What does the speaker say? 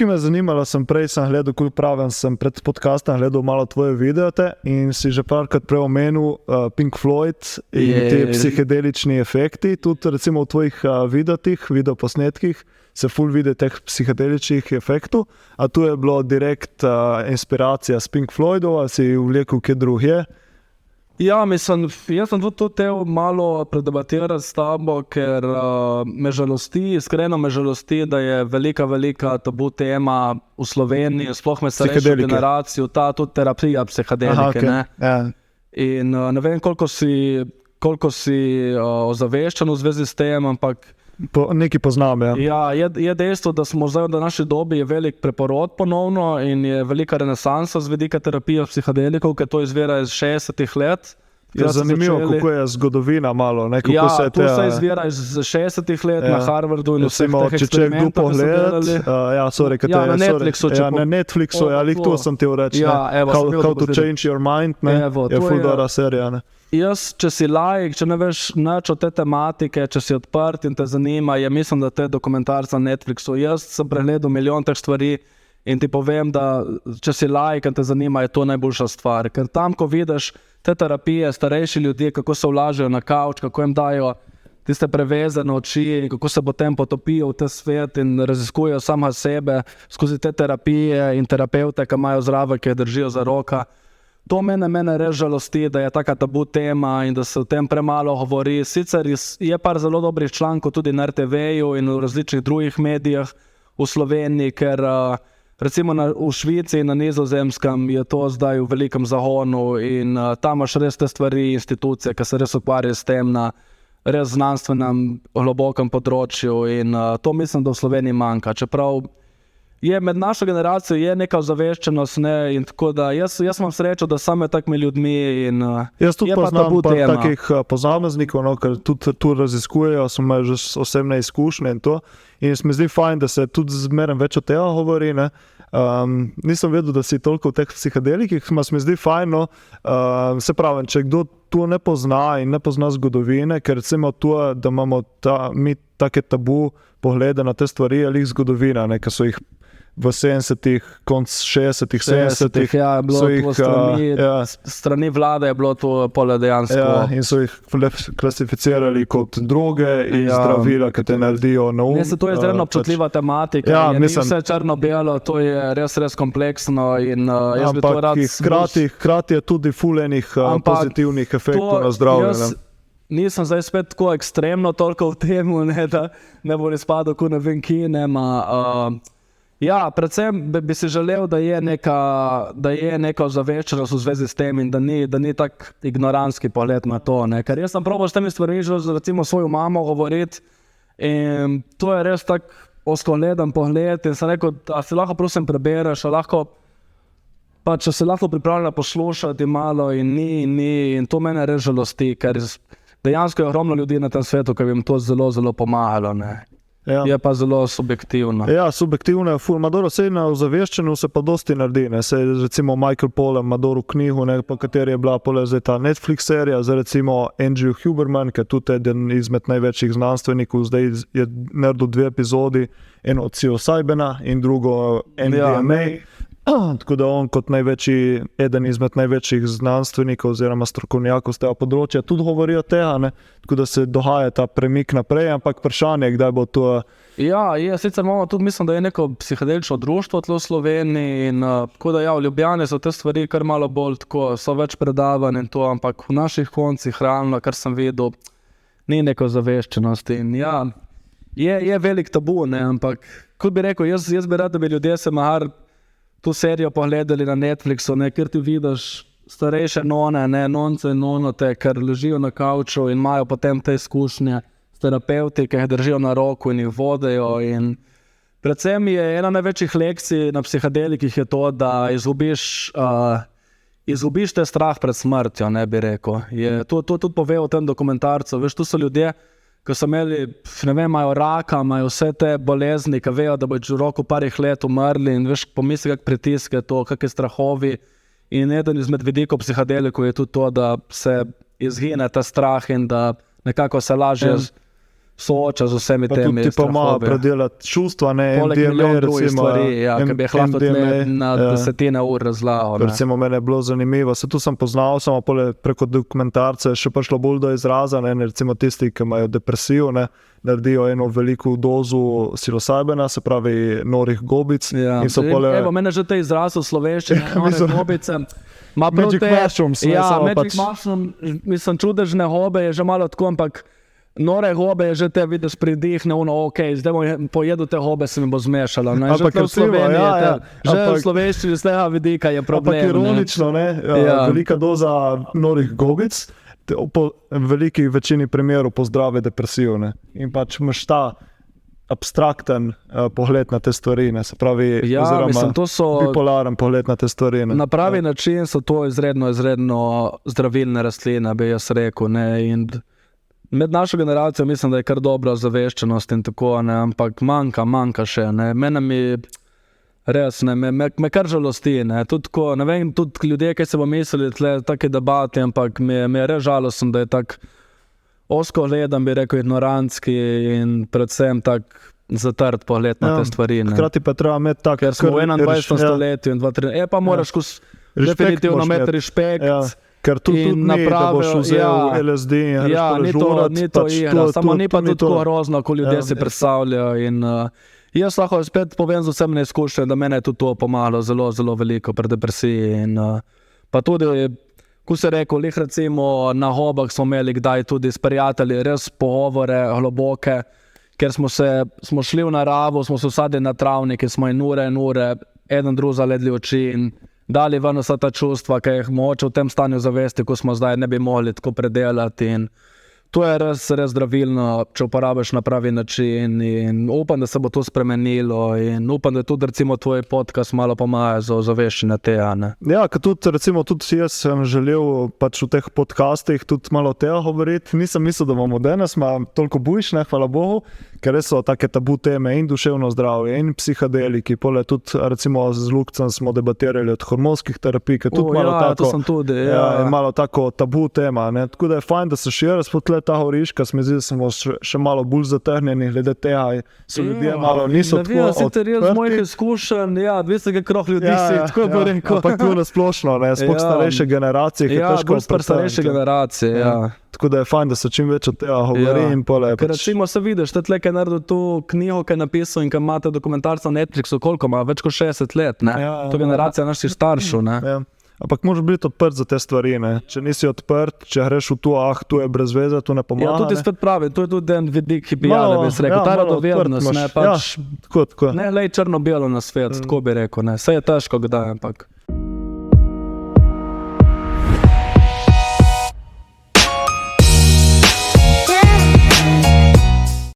Tukaj me zanimalo, sem gledal, kot pravim, sem pred podcastom gledal malo tvoje videote in si že parkrat prej omenil Pink Floyd in te psihedelični efekti. Tudi recimo v tvojih videoposnetkih se ful vidi teh psihedeličnih efektov, a tu je bilo direkt inspiracija s Pink Floydov, ali si vlekel kje drugje? Ja, mislim, jaz sem tudi to tel malo predebatirati s tabo, ker iskreno me žalosti, da je velika tabu tema v Sloveniji, sploh med starejšo generacijo, ta tudi terapija psihedelike. Aha, okay. In ne vem, koliko si ozaveščen v zvezi s tem, ampak nekaj poznam, ja. Ja, je dejstvo, da smo zdaj v naši dobi je velik preporod ponovno in je velika renesansa z vidika terapije psihedelikov, ker to izvira iz 60-ih let. Je zanimivo, kako je zgodovina malo, ne? Kako se to se izvira iz 60-ih let na Harvardu in vseh teh eksperimentov, ki so delali. Na Netflixu. Na Netflixu, to sem ti reči. How to change your mind, ne? Je ful dobra serija, ne? Jaz, če si laik, če ne veš nič o te tematike, če si odprt in te zanima, mislim, da te dokumentarce na Netflixu. Jaz sem pregledal milijon teh stvari in ti povem, da če si laik in te zanima, je to najboljša stvar. Ker tam, ko vidiš te terapije, starejši ljudje, kako se vlažejo na kavč, kako jim dajo tiste prevezane oči, kako se potem potopijo v te svet in raziskujejo sama sebe skozi te terapije in terapevte, ki imajo zraven, ki držijo za roka. To mene res žalosti, da je taka tabu tema in da se o tem premalo govori. Sicer je par zelo dobrih člankov tudi na RTV-ju in v različnih drugih medijah v Sloveniji, ker recimo v Švici in na Nizozemskem je to zdaj v velikem zagonu in tam imaš res te stvari, institucije, ki se res ukvarjajo s tem na res znanstvenem, globokem področju in to mislim, da v Sloveniji manjka. Čeprav je med našo generacijo je neka ozaveščenost, in tako da jaz imam srečo, da sam med takimi ljudmi in jaz tudi poznam takih posameznikov, ker tudi tu raziskujejo, so imeli že osebne izkušnje in to. In se mi zdi fajn, da se tudi zmeraj več o tega govori, ne. Nisem vedel, da si toliko v teh psihedelikih, se mi zdi fajn, se pravim, če kdo to ne pozna in ne pozna zgodovine, ker recimo to, da imamo mi take tabu poglede na te stvari, ali jih zgodovina, ne, ki so jih v 70-ih, konc 60-ih, 70-ih. Ja, bilo to strani vlade je bilo to pole dejansko. Ja, in so jih klasificirali kot droge in zdravila, ki te naredijo na um. To je izredno občutljiva tematika, ni vse črno-belo, to je res kompleksno in jaz bi to rad... Hkrati je tudi ful enih pozitivnih efektov na zdravje. Nisem zdaj spet tako ekstremno toliko v temu, da ne bo izpadel, ko ne vem kinem. Ja, predvsem bi si želel, da je neka ozaveščenost v zvezi s tem in da ni tak ignorantski pogled na to, ne. Ker jaz sem probal s temi stvarmi že recimo svojo mamo govoriti in to je res tak oskoleden pogled in sem rekel, a si lahko prosim prebereš, če se lahko pripravljena poslušati malo in ni in to mene res žalosti, ker dejansko je ogromno ljudi na tem svetu, ki bi jim to zelo pomagalo, ne. Ja. Je pa zelo subjektivno. Ja, subjektivno je ful. Madoro, sej na ozaveščenju se pa dosti naredi, ne. Sej recimo Michael Pollan, Madoro knjigu, ne, po kateri je bila zdaj ta Netflix serija, zdaj recimo Andrew Huberman, ki je tudi eden izmed največjih znanstvenikov, zdaj je naredil 2 epizodi, eno od psilocybina in drugo MDMA. Tako da on kot eden izmed največjih znanstvenikov oziroma strokovnjakov z tega področja tudi govori o tega, ne? Tako da se dohaja ta premik naprej, ampak vprašanje, kdaj bo to... Ja, sicer imamo tudi, mislim, da je neko psihedelično društvo tlo v Sloveniji in tako da v Ljubljani so te stvari kar malo bolj tako, so več predavanj in to, ampak v naših koncih realno, kar sem videl, ni neko zaveščenosti in je velik tabu, ne, ampak kot bi rekel, jaz bi rad, da bi ljudje se mahar tu serijo pogledali na Netflixu, ne, ker ti vidiš starejše none, ne, nonce in nonote, ker ležijo na kavču in imajo potem te izkušnje s terapevti, ki jih držijo na roku in jih vodejo in predvsem je ena največjih lekcij na psihedelikih je to, da izgubiš te strah pred smrtjo, ne bi rekel. To tudi pove v tem dokumentarcu, veš, tu so ljudje, ko so imeli, ne vem, imajo raka, imajo vse te bolezni, ki vejo, da bodo v roku parih let umrli in veš, pomisli, kak pritiske to, kakšne strahovi in eden izmed vidikov psihedelikov je tudi to, da se izgine ta strah in da nekako se lažje sooča z vsemi Pa temi tudi ti pa ima strahovi. predelati čustva, ne, Poleg MDMA, milijon drugih recimo, stvari, ja, ki bi jih lahko MDMA, tle na ja. desetine ur razlagal. ne. Recimo, mene je bilo zanimivo, se tu sem poznal, samo preko dokumentarca je še prišlo bolj do izraza, ne, recimo tisti, ki imajo depresijo, ne, naredijo eno veliko dozo psilocybina, se pravi norih gobic. Ja. In so pole, Evo, mene že te izraz v slovenščini, mislim- gobice. Ma prav Magic te- mushrooms, ne, Ja, samo magic pač- mushroom, mislim, čudežne hobe je že malo tako, ampak nore hobe je že te vidiš pridihne, ok, zdaj bom pojedel te hobe, se mi bo zmešalo. No, in že Ampak tle v recimo, Sloveniji ja, je te, ja, že v ampak- slovenščini z tega vidika je problem. ampak ironično, ne, Ja. velika doza norih gobic, po veliki večini primerov pozdravi depresijo. Ne. In pač imaš ta abstrakten pogled na te stvari, ne, se pravi, Ja, oziroma mislim, to so bipolaren pogled na te stvari. Ne. na pravi način so to izredno zdravilne rastline, bi jaz rekel. Ne, in med našo generacijo mislim, da je kar dobra zaveščenost in tako, ne, ampak manjka še. Ne. Mene mi res, ne, me kar žalosti. Ne. Tudi, tako, ne vem, tudi ljudje, ki se bomo mislili tle take debate, ampak mi je res žalosten, da je tak osko gledan, bi rekel, ignorantski in predvsem tak zatrt pogled na te stvari. Ne. Hkrati pa treba imeti tak, Ker smo v 21. stoletju in 23. Pa moraš definitivno moraš imeti imeti. respekt. Ja. Ker tu tudi In ni, da napravijo, boš vzel ja. LSD in greš Ja, tole ni to, žurat, ni to pač igra, samo ni pa ni tudi tako grozno, kot ljudje Ja. si predstavljajo. In, jaz lahko spet povem z vsemi izkušnjami, da mene je tudi to pomagalo zelo, zelo veliko pri depresiji. In, pa tudi, ko se rekel, lih recimo na hobah smo imeli kdaj tudi s prijatelji res pogovore globoke, ker smo šli v naravo, smo se usadili na travnike, smo in ure, eden drug zaledli oči in dali ven vsa ta čustva, ki jih mogoče v tem stanju zavesti, ko smo zdaj, ne bi mogli tako predelati. In to je res zdravilno, če uporabiš na pravi način, in upam, da se bo to spremenilo, in upam, da tudi recimo tvoj podcast malo pomaga za ozaveščanje tega. Ne? Ja, ker tudi, recimo, tudi jaz sem želel pač v teh podcastih tudi malo o tega govoriti. Nisem mislil, da bomo danes toliko bujšne, hvala Bogu, ker res so take tabu teme in duševno zdravje in psihadeliki. Pole tudi recimo z Lukcem smo debatirali od hormonskih terapij, ker tudi malo ja, tako, to sem tudi. je malo tako tabu tema. Ne? Tako da je fajn, da se širi tle ta horiška, se mi zdi, da smo še malo bolj zatrnjeni glede tega. So ljudje malo niso ne vem, sicer jaz z odprti. mojih izkušenj, ja, 200 krog ljudi si, tako bi rekel. Ampak tu na splošno, ne, sploh Ja. starejše generacije, ki je Ja, težko bolj starejše generacije, ja. Tako da je fajn, da se čim več od tega govori Ja. in pole. Ker recimo se vidiš, te tle, ki je naredil to knjigo, ki je napisal in ki imate dokumentarca na Netflixu, koliko ima, več kot 60 let, ne? Ja, To je generacija naših staršev, ne? Ja. Ampak moraš biti odprt za te stvari. Ne. Če nisi odprt, če greš v to, tu je brez veze, tu ne pomaga. Ja, tudi ne. spet pravi, to je tudi en vidik, ki bi Malo, bi se rekel, ja, ta malo radovednost, odprt ne, imaš. pač, Tako. ne glej črno-belo na svet, tako bi rekel, ne, vse je težko kdaj, ampak